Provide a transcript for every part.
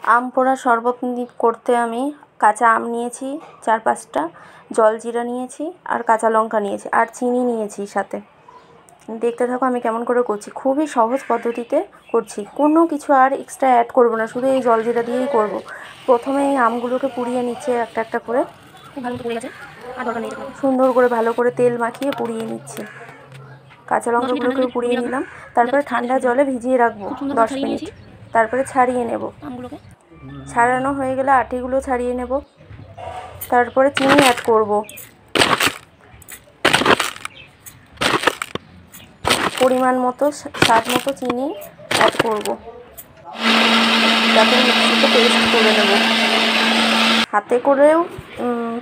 আম পোড়া শরবত করতে আমি কাঁচা আম নিয়েছি 4-5টা, জলজিরা নিয়েছি আর কাঁচা লঙ্কা নিয়েছি আর চিনি নিয়েছি সাথে। দেখতে থাকো আমি কেমন করে করছি। খুবই সহজ পদ্ধতিতে করছি, কোনো কিছু আর এক্সট্রা অ্যাড করব না, শুধু এই জলজিরা দিয়েই করব। প্রথমে এই আমগুলোকে পুড়িয়ে নিচ্ছে একটা একটা করে, সুন্দর করে ভালো করে তেল মাখিয়ে পুড়িয়ে নিচ্ছি। কাঁচা লঙ্কাগুলোকেও পুড়িয়ে নিলাম, তারপরে ঠান্ডা জলে ভিজিয়ে রাখবো 10 মিনিট, তারপরে ছাড়িয়ে নেব। ছাড়ানো হয়ে গেলে আটিগুলো ছাড়িয়ে নেব, তারপরে চিনি অ্যাড করব। পরিমাণ মতো স্বাদ মতো চিনি অ্যাড করব, তারপরে মিক্সিতে পেস্ট করে নেব। হাতে করেও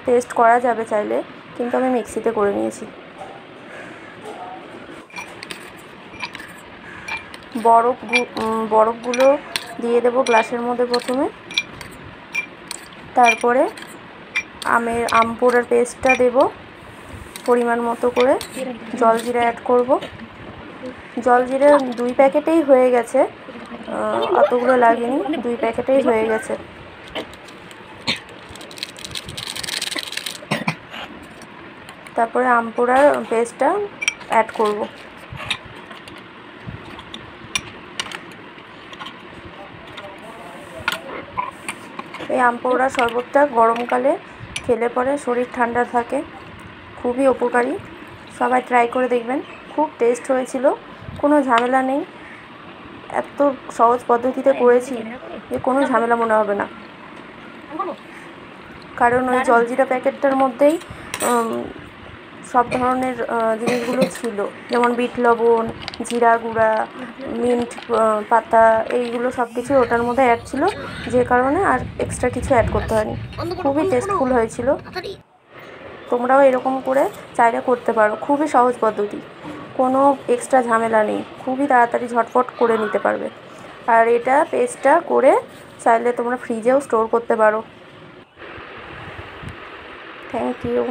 পেস্ট করা যাবে চাইলে, কিন্তু আমি মিক্সিতে করে নিয়েছি। বরফগুলো দিয়ে দেব গ্লাসের মধ্যে প্রথমে, তারপরে আম পোড়ার পেস্টটা দেব পরিমাণ মতো করে, জলজিরা অ্যাড করব। জলজিরা 2 প্যাকেটেই হয়ে গেছে, অতগুলো লাগেনি, 2 প্যাকেটেই হয়ে গেছে। তারপরে আম পোড়ার পেস্টটা অ্যাড করব। এই আম পোড়া শরবতটা গরমকালে খেলে পরে শরীর ঠান্ডা থাকে, খুবই উপকারী। সবাই ট্রাই করে দেখবেন, খুব টেস্ট হয়েছিল, কোনো ঝামেলা নেই। এত সহজ পদ্ধতিতে করেছি যে কোনো ঝামেলা মনে হবে না, কারণ ওই জলজিরা প্যাকেটটার মধ্যেই সব ধরনের জিনিসগুলো ছিল, যেমন বিট লবণ, জিরা গুঁড়া, মিন্ট পাতা, এইগুলো সব কিছু ওটার মধ্যে অ্যাড ছিল, যে কারণে আর এক্সট্রা কিছু অ্যাড করতে হয়নি। খুবই টেস্টফুল হয়েছিল। তোমরাও এরকম করে চাইলে করতে পারো, খুবই সহজ পদ্ধতি, কোনো এক্সট্রা ঝামেলা নেই, খুবই তাড়াতাড়ি ঝটফট করে নিতে পারবে। আর এটা পেস্টটা করে চাইলে তোমরা ফ্রিজেও স্টোর করতে পারো। Thank you.